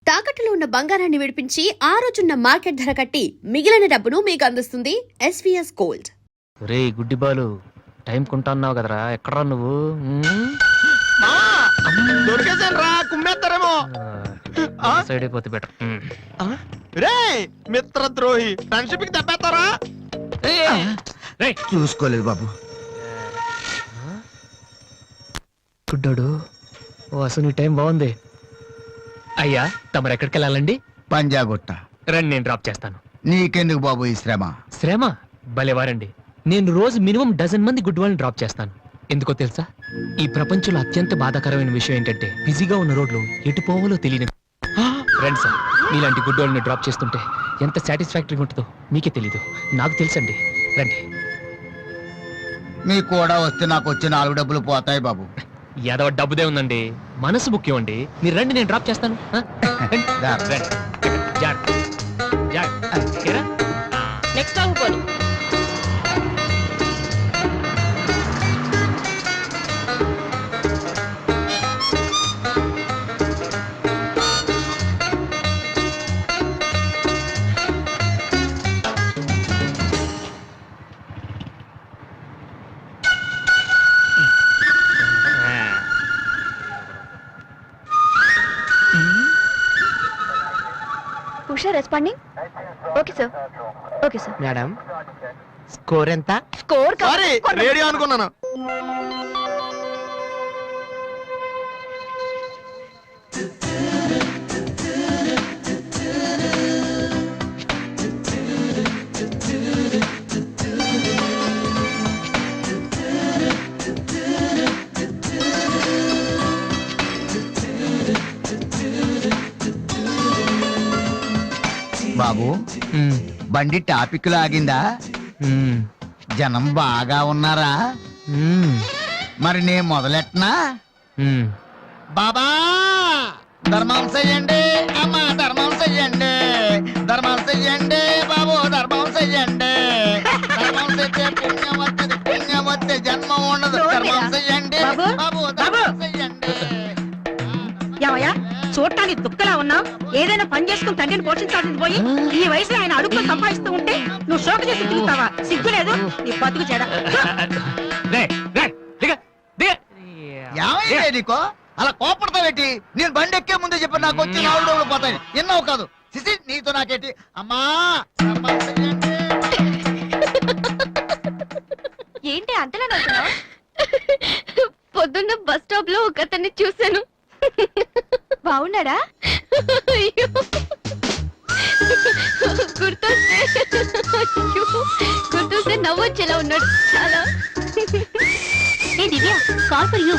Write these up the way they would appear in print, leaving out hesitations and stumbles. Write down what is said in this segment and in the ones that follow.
తాకట్టులో ఉన్న బంగారాన్ని విడిపించి ఆ రోజున్న మార్కెట్ ధర కట్టి మిగిలిన డబ్బును మీకు అందిస్తుంది ఎస్వీఎస్ గోల్డ్. రే గుడ్డి బాలు, టైం కొంటున్నావు కదరా, ఎక్కడరా నువ్వు? సైడ్ అయిపోతే బెటర్. రే మిత్రద్రోహి, ఫ్రెండ్షిప్ కి దెబ్బేస్తారా? చూసుకోలేదు బాబు. గుడ్డోడు, ఓ అసలు నీ టైం బాగుంది. అయ్యా తమరు ఎక్కడికి వెళ్ళాలండి? పంజాగుట్ట. రండి, నేను డ్రాప్ చేస్తాను. నీకెందుకు బాబు ఈ శ్రమ? శ్రమ భలేవారండి. నేను రోజు మినిమం డజన్ మంది గుడ్ వాళ్ళని డ్రాప్ చేస్తాను. ఎందుకో తెలుసా? ఈ ప్రపంచంలో అత్యంత బాధాకరమైన విషయం ఏంటంటే బిజీగా ఉన్న రోడ్లు ఎటు పోవాలో తెలియని. రండి సార్, మీలాంటి గుడ్ వాళ్ళని డ్రాప్ చేస్తుంటే ఎంత సాటిస్ఫాక్టరీగా ఉంటుందో మీకే తెలీదు, నాకు తెలుసండి. రండి. మీకు కూడా వస్తే నాకు వచ్చే 4 డబ్బులు పోతాయి బాబు. ఏదో డబ్బుదే ఉందండి, మనసు ముఖ్యం అండి. మీరు రండి, నేను డ్రాప్ చేస్తాను. నెక్స్ట్ ఆగిపోను. Usha responding. Okay sir, okay sir. Madam score ఎంత? స్కోర్ సారీ, రేడియో అనుకున్నాను. బాబు, బండి టాపిక్ లాగిందా? జనం బాగా ఉన్నారా? మరి నేను మొదలెట్టనా? బాబా ధర్మం చెయ్యండి, అమ్మ ధర్మం చెయ్యండి, ధర్మం చెయ్యండి బాబు, ధర్మం చెయ్యండి. ధర్మం చేస్తే పుణ్యం వస్తుంది, పుణ్యం వస్తే జన్మ ఉండదు. ధర్మం చెయ్యండి బాబు, ధర్మం చెయ్యండి. ఏమయ్యా, చూడటానికి దుఃఖలా ఉన్నావు. ఏదైనా పని చేసుకుని తండ్రిని పోషించాల్సింది పోయి ఈ వయసులో ఆయన అడుగులు సంపాదిస్తూ ఉంటే నువ్వు షోక చేసి తిరుగుతావా? సిగ్గులేదు నీ బతుకు చెడ. ఏమైంది నీకో అలా కోపడతావేటి? నేను బండి ఎక్కే ముందే చెప్పి నాకు వచ్చి 4 డబ్బులు పోతాయి. ఎన్నో కాదు సిసి, నీతో నాకేటి? అమ్మా ఏంటి అంతలా నవ్వుతున్నావ్? పొద్దున్న బస్ స్టాప్ లో ఒక అతన్ని చూశాను. బాగున్నాడా? గుర్తొస్తే నవ్వొచ్చేలా ఉన్నాడు చాలా. ఏ Divya, call for you.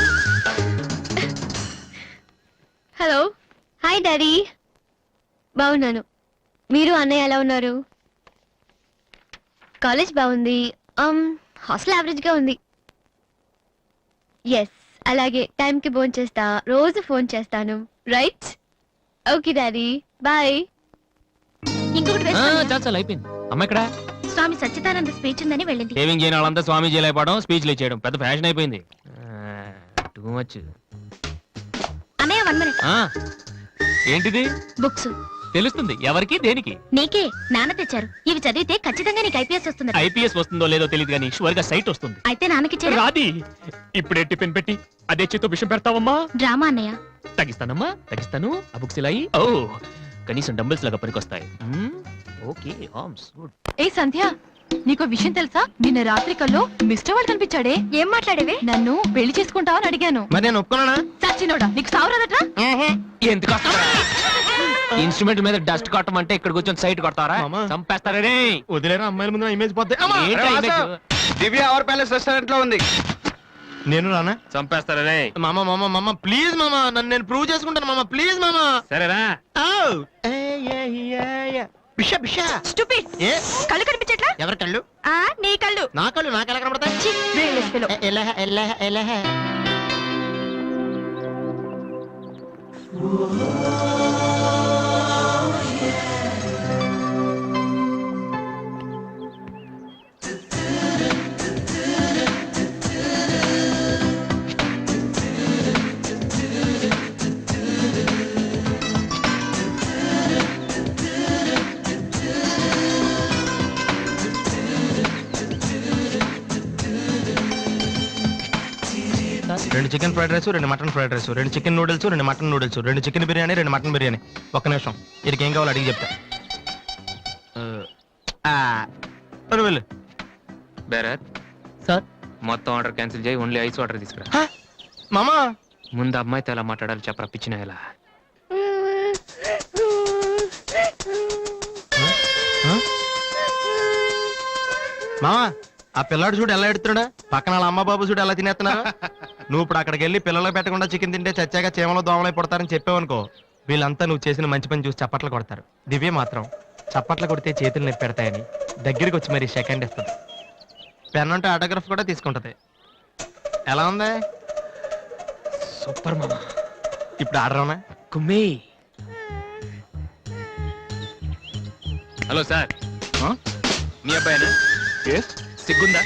Hello, hi daddy. బాగున్నాను. మీరు అన్నయ్య ఎలా ఉన్నారు? కాలేజ్ బాగుంది. హాస్టల్ యావరేజ్ గా ఉంది. ఎస్, అలాగే టైంకి ఫోన్ చేస్తా, రోజు ఫోన్ చేస్తాను. రైట్? Okay daddy, bye. ఇంకొకటి చాలా అయిపోయింది. అమ్మ ఇక్కడ స్వామి సచ్చిదానంద స్పీచ్ ఉందని వెళ్ళింది. సేవింగ్ చేయని వాళ్ళంతా స్వామీజీ అయిపోవడం, స్పీచ్లు చేయడం పెద్ద ఫ్యాషన్ అయిపోయింది. Too much. అన్నయ్య 1 minute. ఏంటిది? బుక్స్. తెలుస్తుంది ఎవరికి, దేనికి? నీకే. నాన్న తెచ్చారు. ఇవి చదివితే ఖచ్చితంగా నీకు ఐపీఎస్ వస్తుంది. ఐపీఎస్ వస్తుందో లేదో తెలియదు కానీ షూర్ గా సైట్ వస్తుంది. అయితే నాన్నకి రాది. ఇప్పుడే టిఫిన్ పెట్టి అదే చేతో విషయం పెడతావమ్మా? డ్రామా అన్నయ్య. తగ్గిస్తానమ్మా, తగ్గిస్తాను. ఆ బుక్స్ ఇలా ఓ కనీసం డంబుల్స్ లాగా పనికొస్తాయి. Okay, arms good. ఏ సంధ్య, నీకో విషయం తెలుసా? నిన్న రాత్రి కల్లో మిస్టర్ వాళ్ళు కనిపించాడే. ఏం మాట్లాడేవే? నన్ను పెళ్లి చేసుకుంటావని అడిగాను. మరి నేను ఒప్పుకున్నానా? సచ్చినోడా, నీకు సావరాదట్రా? ఎందుకు ఇన్స్ట్రుమెంట్ మీద డస్ట్ కొట్టం అంటే ఇక్కడ కూర్చొని సైట్ కొడతారా? చంపేస్తారే. వదిలేరా, అమ్మాయిల ముందు ఇమేజ్ పోతే. దివ్య అవర్ ప్యాలెస్ రెస్టారెంట్ లో ఉంది. నేను రానా? చంపేస్తారే. మామ మామ మామ ప్లీజ్ మామ, నన్ను నేను ప్రూవ్ చేసుకుంటాను మామ, ప్లీజ్ మామ. సరేరా. బిషా బిషా. స్టూపిడ్. ఏ కళ్ళు కనిపించట్లా? ఎవరి కళ్ళు? నీ కళ్ళు. నా కళ్ళు నాకు ఎలా కనబడతాయి? ఎలా 2 chicken fried rice 2 mutton fried rice 2 chicken noodles 2 mutton noodles 2 chicken biryani 2 mutton biryani. ఒక్క నిమిషం, వీరికి ఏం కావాలో అడిగి చెప్తా. వెళ్ళు. బేరర్ సార్, మొత్తం ఆర్డర్ క్యాన్సిల్ చేయి, ఓన్లీ ఐస్ వాటర్ తీసుకురా. మామా ముందు అమ్మాయితో ఎలా మాట్లాడాలి చెప్పరా, పిచ్చిన ఎలా. మామా, ఆ పిల్లాడు చూడు ఎలా ఎడుతున్నాడా, పక్కన వాళ్ళ అమ్మ బాబు చూడు ఎలా తినేస్తున్నారు. నువ్వు ఇప్పుడు అక్కడికి వెళ్ళి పిల్లలకు పెట్టకుండా చికెన్ తింటే చచ్చాక చీమలో దోమలై పడతారని చెప్పావనుకో, వీళ్ళంతా నువ్వు చేసిన మంచి పని చూసి చప్పట్లు కొడతారు. దివ్య మాత్రం చప్పట్లు కొడితే చేతులు నొప్పి పెడతాయని దగ్గరికి వచ్చి మరి సెకండ్ ఇస్తుంది. పెన్ అంటే ఆటోగ్రాఫ్ కూడా తీసుకుంటది. ఎలా ఉంది? సూపర్ మామా. ఇప్పుడు ఆర్డర్ అవునా? కుమ్మి. హలో సార్, మీ అబ్బాయినా? సిగ్గుందా?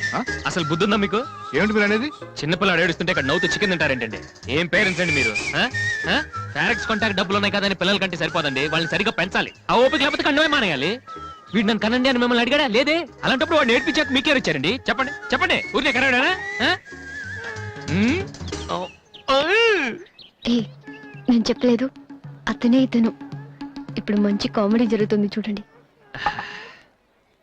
అసలు బుద్ధుందా మీకు? ఏమిటి మీరు అనేది? చిన్నపిల్లాడు ఏడుస్తుంటే ఇక్కడ నవ్వుతూ చికెన్ తింటారేంటండి? ఏం పేరెంట్స్ అండి మీరు? ఫారెక్స్ కాంటాక్ట్ డబ్బులు ఉన్నాయి కదని పిల్లల కంటే సరిపోదండి, వాళ్ళని సరిగ్గా పెంచాలి. ఆ ఓపిక లేకపోతే కండమే మానేయాలి. వీడు నన్ను కనండి అని మిమ్మల్ని అడిగాడా? లేదే. అలాంటప్పుడు వాడు నేర్పించాక మీకే వచ్చారండి. చెప్పండి చెప్పండి, ఊరినే కనడానా? ఏ నేను చెప్పలేదు, అతనే ఇతను. ఇప్పుడు మంచి కామెడీ జరుగుతుంది చూడండి.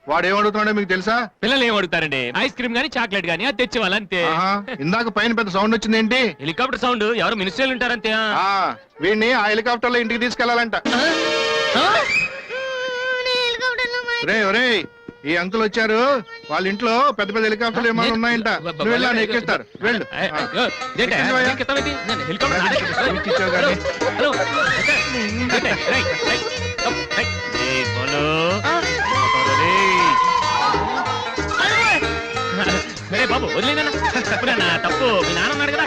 వాడు ఏమడుగుతున్నాడో మీకు తెలుసా? పిల్లలు ఏం అడుగుతారండి? ఐస్ క్రీమ్ గానీ చాక్లెట్ గానీ అది తెచ్చేవాళ్ళు అంతే. ఆహా, ఇందాక పైన పెద్ద సౌండ్ వచ్చింది ఏంటి? Helicopter sound. ఎవరు మినిస్టర్లు ఉంటారంతే. వీడిని ఆ హెలికాప్టర్ లో ఇంటికి తీసుకెళ్లాలంట. రే ఒరే, ఈ అంకుల్ వచ్చారు, వాళ్ళ ఇంట్లో పెద్ద పెద్ద హెలికాప్టర్లు ఏమైనా ఉన్నాయంట. నువ్వు వెళ్ళా, ఎక్కిస్తారు. వెళ్ళు. ఇచ్చావు కానీ. బాబు వదిలేనా? తప్పు మీ నాన్న ఉన్నాడు కదా.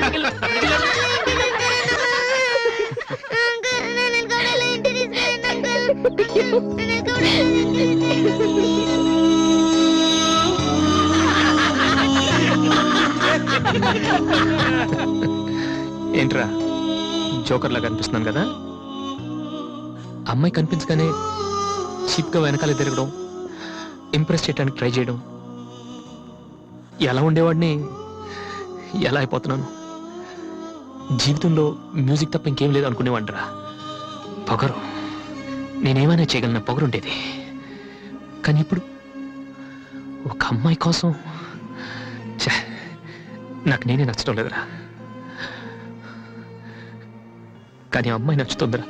ఏంట్రా జోకర్ లాగా కనిపిస్తున్నాను కదా? అమ్మాయి కనిపించగానే చీప్ గా వెనకాల తిరగడం, ఇంప్రెస్ చేయడానికి ట్రై చేయడం, ఎలా ఉండేవాడిని ఎలా అయిపోతున్నాను. జీవితంలో మ్యూజిక్ తప్ప ఇంకేం లేదు అనుకునేవాడిరా. పొగరు, నేనేమైనా చేయగలన పొగరు ఉండేది. కానీ ఇప్పుడు ఒక అమ్మాయి కోసం నాకు నేనే నచ్చడం లేదురా. కానీ ఆ అమ్మాయి నచ్చుతుందిరా.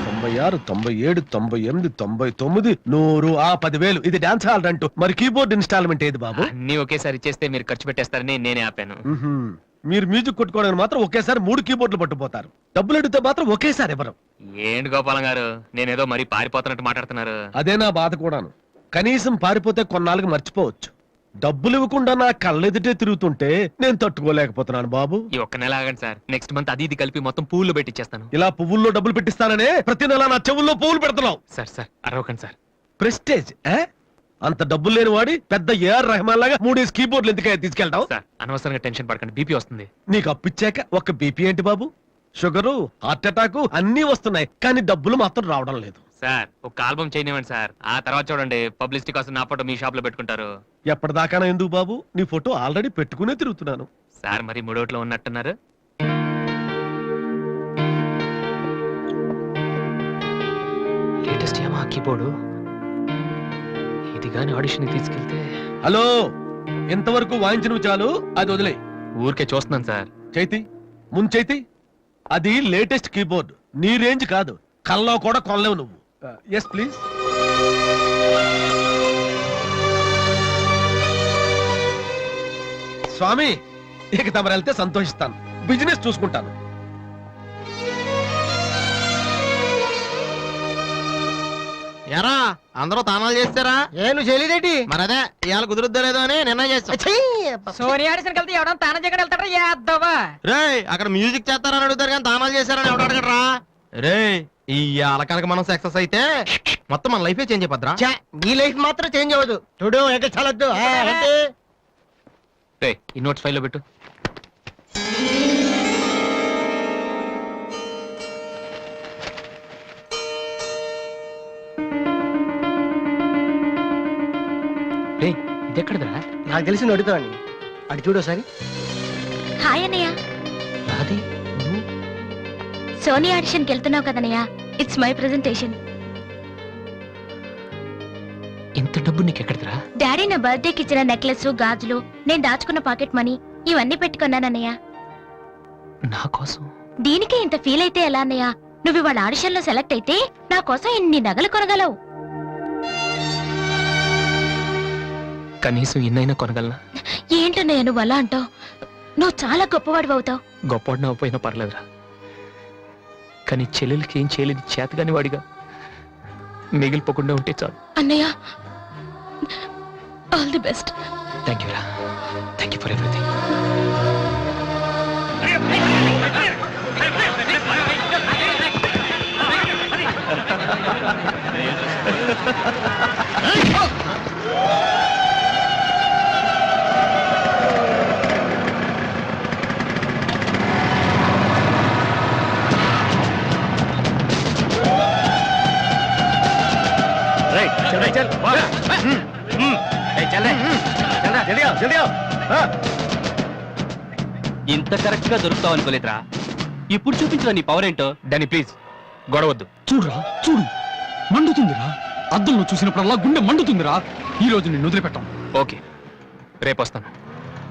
తొంభై 97 98 99 100 ఆ 10,000 ఇది డాన్స్ హాల్ అంటూ. మరి కీబోర్డ్ ఇన్స్టాల్మెంట్ ఏది బాబు? అన్నీ ఒకేసారి ఇచ్చేస్తే మీరు ఖర్చు పెట్టేస్తారని నేనే ఆపాను. మీరు మ్యూజిక్ కొట్టుకోవడానికి మాత్రం ఒకేసారి 3 కీబోర్డులు పట్టుపోతారు. డబ్బులు అడిగితే మాత్రం ఒకేసారి ఎవరు? ఏంటి గోపాలం గారు, నేనేదో మరీ పారిపోతున్నట్టు మాట్లాడుతున్నారు. అదే నా బాధ కూడాను. కనీసం పారిపోతే కొన్నాళ్ళకి మర్చిపోవచ్చు. డబ్బులు ఇవ్వకుండా నా కళ్ళెదుటే తిరుగుతుంటే నేను తట్టుకోలేకపోతున్నాను బాబు. ఈ ఒక్క నెల ఆగండి సార్, నెక్స్ట్ మంత్ అది ఇది కలిపి మొత్తం పువ్వులు పెట్టిచ్చేస్తాను. ఇలా పువ్వుల్లో డబ్బులు పెట్టిస్తాననే ప్రతి నెల నా చెవుల్లో పువ్వులు పెడుతున్నావు. సార్ సార్ అరవకండి సార్. ప్రెస్టేజ్ అంత డబ్బులు లేని వాడి పెద్ద ఏఆర్ రెహమాన్ లాగా 3 కీబోర్డులు ఎందుకే తీసుకెళ్తావు? సార్ అనవసరంగా టెన్షన్ పడకండి, బీపీ వస్తుంది. నీకు అప్పిచ్చాక ఒక్క బీపీ ఏంటి బాబు? షుగరు, హార్ట్ అటాక్ అన్నీ వస్తున్నాయి, కానీ డబ్బులు మాత్రం రావడం లేదు. సార్ ఒక ఆల్బమ్ చేయనివ్వండి సార్, ఆ తర్వాత చూడండి పబ్లిసిటీ కోసం నా ఫోటో మీ షాప్ లో పెట్టుకుంటారు. ఎప్పటిదాకా ఎందుకు బాబు? నీ ఫోటో ఆల్రెడీ పెట్టుకునే తిరుగుతున్నాను. సార్ మరి మూడోట్లో ఉన్నట్టున్నారు. లేటెస్ట్ ఏమా కీబోర్డు, ఇది గాని ఆడిషన్ తీసుకెళ్తే. హలో, ఇంతవరకు వాయించిన చాలు, అది వదిలే. ఊరికే చూస్తున్నాను సార్. చైతి ముందు చైతి, అది లేటెస్ట్ కీబోర్డ్, నీ రేంజ్ కాదు, కల్లో కూడా కొనలేవు నువ్వు. Yes please. స్వామి, ఇక తమరు వెళ్తే సంతోషిస్తాను, బిజినెస్ చూసుకుంటాను. ఎరా అందరూ తానాలు చేస్తారా? ఏను చేయలేదేటి? మరి అదే ఇవాళ కుదురుద్దో లేదో అని నిర్ణయం చేస్తాం. సోనియా ఆడిషన్ కలిసి ఎవడం తానం చేయడం వెళ్తారా? యాదవా రే అక్కడ మ్యూజిక్ చేస్తారని అడుగుతారు కానీ తానాలు చేస్తారని ఎవడు అడగడరా? రే ఈ అలకనక మనం సక్సెస్ అయితే మొత్తం మన లైఫే చేంజ్ అయిపోద్రా. నీ లైఫ్ మాత్రం చేంజ్ అవ్వదు. చూడు ఎక్కడ చాలద్దు. ఈ నోట్స్ ఫైల్లో పెట్టు. ఇదెక్కడదరా? నాకు తెలిసి అడుగుతాను అటు చూడు ఒకసారి. హాయ్ అన్నయ్య. రాధే నువ్వు? సోనీ ఆడిషన్కి వెళ్తున్నావు కదన్నయ్య. It's my presentation. ఇంత డబ్బు నీకెక్కడదరా? డాడీ నా బర్త్డేకి ఇచ్చిన నెక్లెస్, గాజులు, నేను దాచుకున్న పాకెట్ మనీ ఇవన్నీ పెట్టుకున్నానన్నయ్య. నా కోసం? దీనికే ఇంత ఫీల్ అయితే ఎలా అన్నయ్య? నువ్వు ఇవాళ ఆడిషన్ లో సెలెక్ట్ అయితే నా కోసం ఇన్ని నగలు కొనగలవు. కనీసం ఇన్నైనా కొనగలనా? ఏంటన్నయ్య నువ్వు అలా అంటావు? నువ్వు చాలా గొప్పవాడు అవుతావు. గొప్పవాడిని అవ్వపోయినా పర్లేదురా, కానీ చెల్లెలకి ఏం చేయలేదు చేతగాని వాడిగా మిగిలిపోకుండా ఉంటే చాలు. అన్నయ్య, all the best. Thank you రా, థ్యాంక్ యూ ఫర్ ఎవ్రీథింగ్. ఇంత కరెక్ట్ గా దొరుకుతావు అనుకోలేదురా. ఇప్పుడు చూపించిన నీ పవర్ ఏంటో. డానీ ప్లీజ్ గొడవద్దు. చూడురా చూడు, మండుతుందిరా. అద్దంలో చూసినప్పుడల్లా గుండె మండుతుందిరా. ఈ రోజు నిన్ను వదిలిపెట్టాం. ఓకే, రేపు వస్తాను.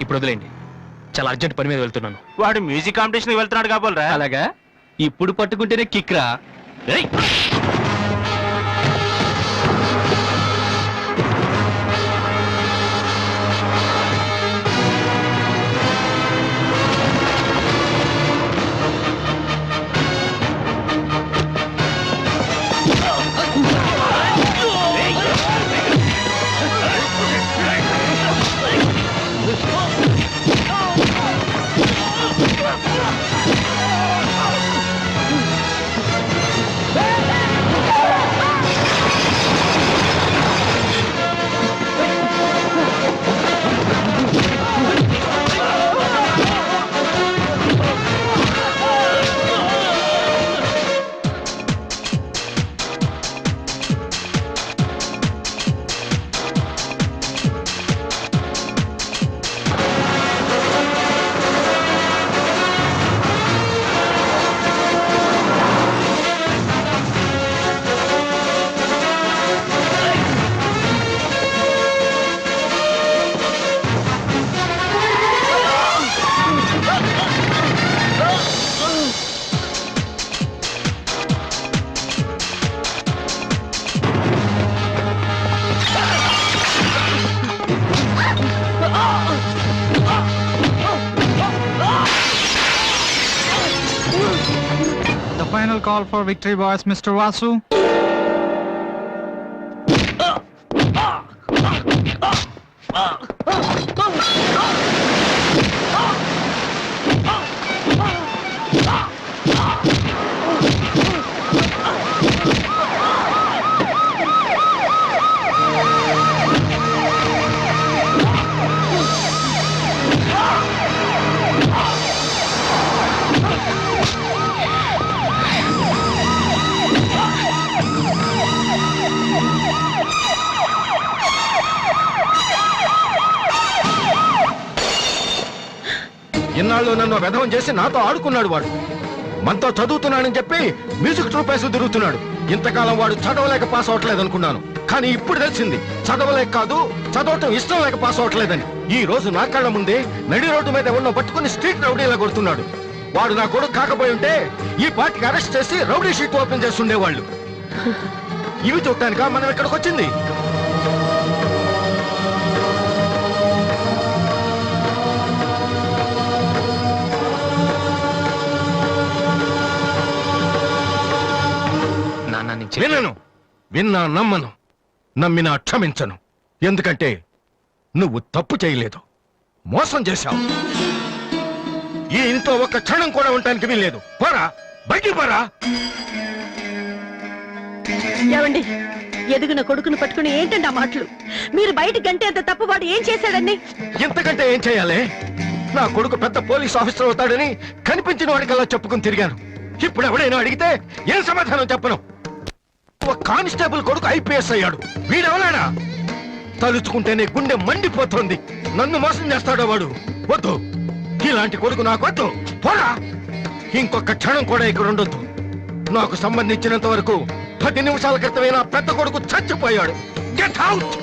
ఇప్పుడు వదిలేండి, చాలా అర్జెంట్ పని మీద వెళ్తున్నాను. వాడు మ్యూజిక్ కాంపిటీషన్ వెళ్తున్నాడు కాబోలరా. అలాగా? ఇప్పుడు పట్టుకుంటేనే కిక్ రా. Final call for victory boys, Mr. Vasu. ఇన్నాళ్ళు నన్ను వెధవం చేసి నాతో ఆడుకున్నాడు వాడు. మనతో చదువుతున్నానని చెప్పి మ్యూజిక్ ట్రూప్ వేసి తిరుగుతున్నాడు. ఇంతకాలం వాడు చదవలేక పాస్ అవట్లేదు అనుకున్నాను, కానీ ఇప్పుడు తెలిసింది చదవలేక కాదు, చదవటం ఇష్టం లేక పాస్ అవట్లేదని. ఈ రోజు నా కళ్ళ ముందే నడి రోడ్డు మీద ఉన్న పట్టుకుని స్ట్రీట్ రౌడీలా కొడుతున్నాడు. వాడు నా కొడుకు కాకపోయి ఉంటే ఈ పార్టీకి అరెస్ట్ చేసి రౌడీ షీట్ ఓపెన్ చేస్తుండేవాళ్ళు. ఇవి చూడటానికా మనం ఇక్కడికి వచ్చింది? వినను, విన్నా నమ్మను, నమ్మినా క్షమించను. ఎందుకంటే నువ్వు తప్పు చేయలేదు, మోసం చేశావు. ఈ ఇంట్లో ఒక్క క్షణం కూడా ఉండటానికి వీల్లేదు. పోరా, బయటికి పోరా. ఏమండి, ఎదిగిన కొడుకును పట్టుకుని ఏంటండి ఆ మాటలు? మీరు బయట గంటే అంత తప్పు వాడు ఏం చేశాడండి? ఇంతకంటే ఏం చేయాలి? నా కొడుకు పెద్ద పోలీస్ ఆఫీసర్ అవుతాడని కనిపించిన వాడికల్లా చెప్పుకుని తిరిగాను. ఇప్పుడు ఎవడైనా అడిగితే ఏం సమాధానం చెప్పను? ఒక కానిస్టేబుల్ కొడుకు IPS అయ్యాడు. వీడెవలాడా? తలుచుకుంటేనే గుండె మండిపోతుంది. నన్ను మోసం చేస్తాడో వాడు. వద్దు, ఇలాంటి కొడుకు నాకు వద్దు. పోరా, ఇంకొక క్షణం కూడా ఇక్కడ ఉండొద్దు. నాకు సంబంధించినంత వరకు 10 నిమిషాల క్రితమే నా పెద్ద కొడుకు చచ్చిపోయాడు. Get out.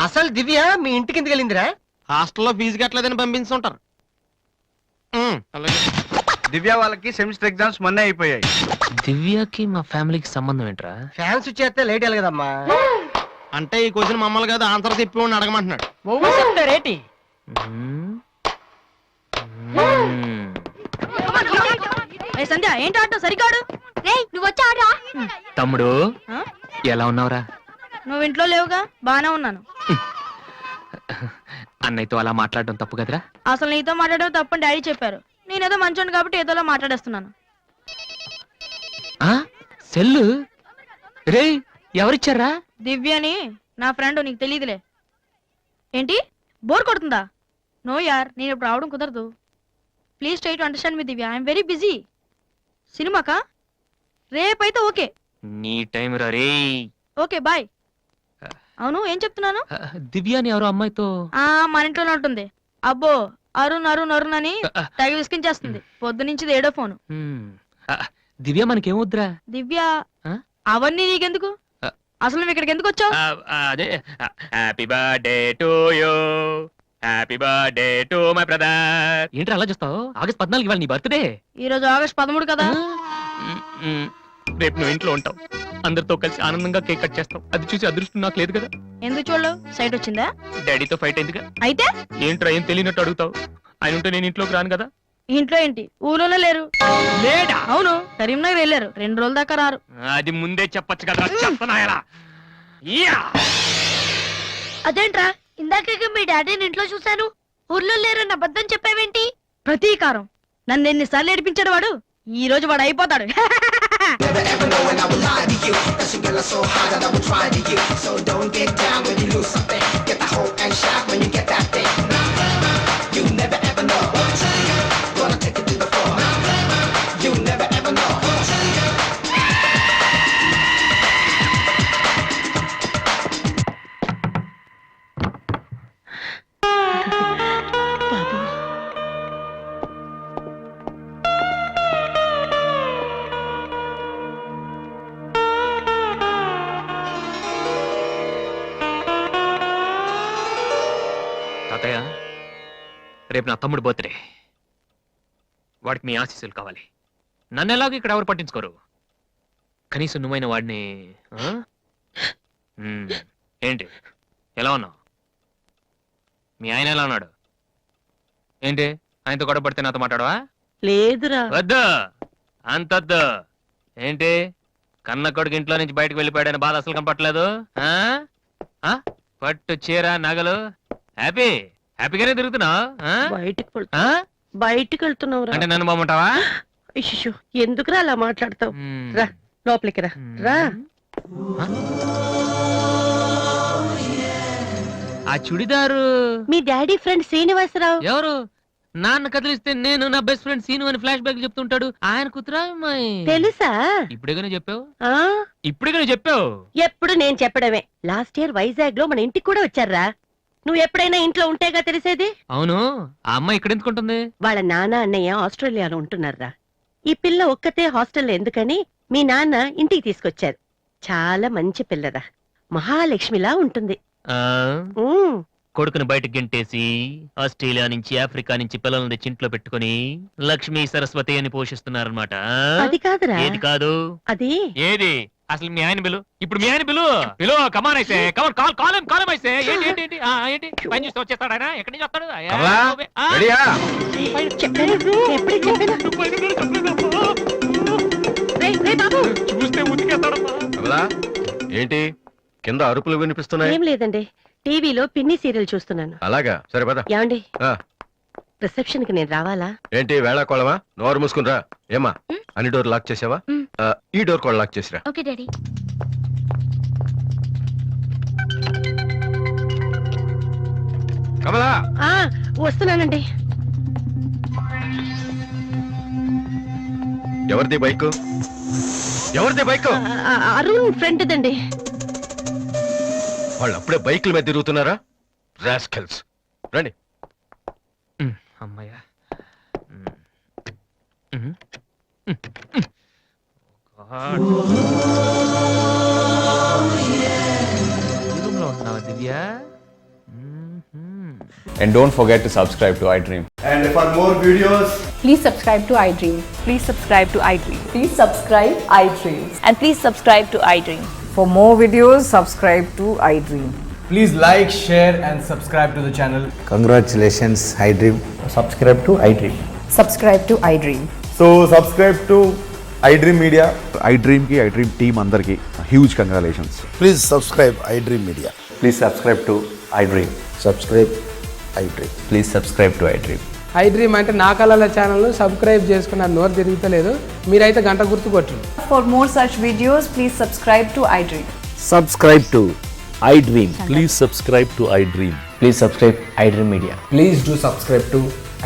అసలు దివ్య మీ ఇంటికి ఎందుకు వెళ్ళిందిరా? హాస్టల్లో ఫీజు కట్టలేదని పంపించుంటారు. దివ్య వాళ్ళకి సెమిస్టర్ ఎగ్జామ్స్ మొన్న అయిపోయాయి. దివ్యకి మా ఫ్యామిలీకి సంబంధం ఏంట్రా? ఫ్యాన్స్ చేస్తే లేట్ వెళ్ళగదమ్మా. అంటే ఈ క్వశ్చన్ మమ్మల్ని కాదు, ఆన్సర్ తిప్పి అడగమంటున్నాడు. చెప్తారేటి? సంధ్య ఏంటి ఆటో సరికాడు? నువ్వు వచ్చి ఆడరా. తమ్ముడు ఎలా ఉన్నావురా? నువ్వు ఇంట్లో లేవుగా. బానే ఉన్నాను. అన్నయ్యతో అలా మాట్లాడడం తప్పు కదరా? అసలు నీతో మాట్లాడడం తప్పని డాడీ చెప్పారు. నేనేదో మంచోడు కాబట్టి ఏదోలా మాట్లాడేస్తున్నాను. సెల్లు రే ఎవరిచ్చారా? దివ్యని, నా ఫ్రెండ్. నీకు తెలియదులే. ఏంటి బోర్ కొడుతుందా? నో యార్, నేను ఇప్పుడు రావడం కుదరదు. Please try to understand me Divya. I'm very busy. సినిమాకా? రేపైతే ఓకే. నీ టైం రా రే. Okay bye. అవును, ఏం చెప్తున్నాను? దివ్యాని ఎవరో అమ్మాయితో మన ఇంట్లోనే ఉంటుంది. అబ్బో, అరుణ్ అరుణ్ అరుణ్ అని తెగ విసికించేస్తుంది. పొద్దు నుంచి ఏడో ఫోను. దివ్య మనకేమొద్దురా? దివ్య అవన్నీ నీకెందుకు? అసలు నువ్వు ఇక్కడికి ఎందుకు వచ్చావు? అదే happy birthday to you, happy birthday to my brother. ఏంట్రా అలా చూస్తావు? ఆగస్ట్ 14 ఇవాళ నీ బర్త్డే. ఈ రోజు ఆగస్ట్ 13 కదా. రేపు నువ్వు ఇంట్లో ఉంటావు, అందరితో కలిసి ఆనందంగా కేక్ కట్ చేస్తావు. అది చూసి అదృష్టం నాకు లేదు కదా. ఎందుకు చూడలేవు? సైట్ వచ్చిందా? డాడీతో ఫైట్ అయిందిగా. అయితే ఏంట్రా ఏం తెలియనట్టు అడుగుతావు? ఆయన ఉంటే నేను ఇంట్లోకి రాను కదా. ఇంట్లో ఏంటి? ఊళ్ళోనే లేరు. లేడా? అవును, కరీంనగర్ వెళ్ళారు. 2 రోజుల దాకా రారు. అది ముందే చెప్పొచ్చు కదా. చెప్పనాయలా? అదేంట్రా, ఇందాక మీ డాడీని ఇంట్లో చూశాను, ఊర్లో లేరన్న అబద్ధం చెప్పావేంటి? ప్రతీకారం. నన్ను ఎన్నిసార్లు ఏడిపించాడు వాడు. ఈ రోజు వాడు అయిపోతాడు. తాతయ్య, రేపు నా తమ్ముడు బర్త్డే. వాడికి మీ ఆశీస్సులు కావాలి. నన్ను ఎలాగో ఇక్కడ ఎవరు పట్టించుకోరు. కనీసం నువ్వైన వాడిని. ఏంటి ఎలా ఉన్నావు? మీ ఆయన ఎలా ఉన్నాడు? ఏంటి ఆయనతో గొడవ పడితే నాతో మాట్లాడవా? లేదురా. వద్దు, అంతొద్దు. ఏంటి కన్న కొడుకు ఇంట్లో నుంచి బయటకు వెళ్ళిపోయాడని బాధ అసలు కనపట్లేదు? పట్టు చీర నగలు హ్యాపీగానే తిరుగుతున్నావు. బయటికి వెళ్తున్నావు అంటే నన్ను బాగుంటావా? ఎందుకురా అలా మాట్లాడతావు? రా లోపలికి రా. రా. ఆ చుడిదారు మీ డాడీ ఫ్రెండ్ శ్రీనివాసరావు. ఎవరు? నాన్న కదిలిస్తే నేను నా బెస్ట్ ఫ్రెండ్ సీను అని ఫ్లాష్ బ్యాక్ చెప్తుంటాడు. ఆయన కూతురా అమ్మాయి? తెలుసా? ఇప్పుడేగానే చెప్పావు. ఆ ఇప్పుడేగానే చెప్పావు. ఎప్పుడు నేను చెప్పడమే. లాస్ట్ ఇయర్ వైజాగ్ లో మన ఇంటికి కూడా వచ్చారా? నువ్వు ఎప్పుడైనా ఇంట్లో ఉంటేగా తెలిసేది. అవును, ఆ అమ్మాయి ఇక్కడ ఎందుకుంటుంది? వాళ్ళ నాన్న అన్నయ్య ఆస్ట్రేలియాలో ఉంటున్నారా. ఈ పిల్ల ఒక్కతే హాస్టల్లో ఎందుకని మీ నాన్న ఇంటికి తీసుకొచ్చారు. చాలా మంచి పిల్లరా, మహాలక్ష్మిలా ఉంటుంది. ఆ ఉమ్, కొడుకుని బయటకు గెంటేసి ఆస్ట్రేలియా నుంచి ఆఫ్రికా నుంచి పిల్లల్ని తెచ్చి ఇంట్లో పెట్టుకుని లక్ష్మీ సరస్వతి అని పోషిస్తున్నారన్నమాట. అది కాదురా. ఏది కాదు? అది ఏది అసలు? మీ ఆయన బిలు. ఇప్పుడు మీ ఆయన బిలు బిలు. కమాన్ అయితే కమాన్, కాల్ కాలం కాలం అయితే. ఏంటి ఏంటి ఏంటి ఏంటి పని చూస్తే వచ్చేస్తాడు ఆయన? ఎక్కడి నుంచి వస్తాడు? చూస్తే ఉతికేస్తాడమ్మా. ఏంటి కింద అరుపులు వినిపిస్తున్నాయి? ఏం లేదండి, టీవీలో పిన్ని సీరియల్ చూస్తున్నాను. అలాగా, సరే పద. ఏమండి, ఆ, రిసెప్షన్ కి నేను రావాలా? ఏంటి వేళ కోళమా? నోరు మూసుకునిరా. ఏమా అన్ని డోర్ లాక్ చేసావా? ఈ డోర్ కూడా లాక్ చేసిరా. Okay daddy. కమలా, ఆ వస్తున్నానండి. ఎవరిది బైక్? ఎవరిది బైక్? అరుణ్ ఫ్రెండ్ దండి. వాళ్ళు అప్పుడే బైకుల మీద తిరుగుతున్నారా? రాస్కెల్స్. రండి. అమ్మయ్యా. దివ్య. And don't forget to subscribe to iDream. And for more videos, Please subscribe to iDream. Please subscribe to iDream. Please subscribe iDream. And please subscribe to iDream. For more videos, subscribe to iDream. Please like, share and subscribe to the channel. congratulations, iDream. Subscribe to iDream. Subscribe to iDream. So subscribe to iDream Media. iDream ki iDream team andarki huge congratulations. Please subscribe iDream Media. Please subscribe to iDream. Subscribe iDream. Please subscribe to iDream. iDream అంటే నా కళల channel subscribe చేసుకున్న నోరు తిరుగుతలేదు. మీరైతే గంట గుర్తు కొట్టండి. For more such videos, please subscribe to iDream. Subscribe to iDream. Please subscribe to iDream. Please subscribe iDream Media. Please do subscribe to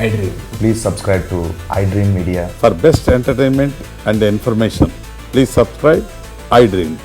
iDream. Please subscribe to iDream Media. For best entertainment and information, please subscribe iDream.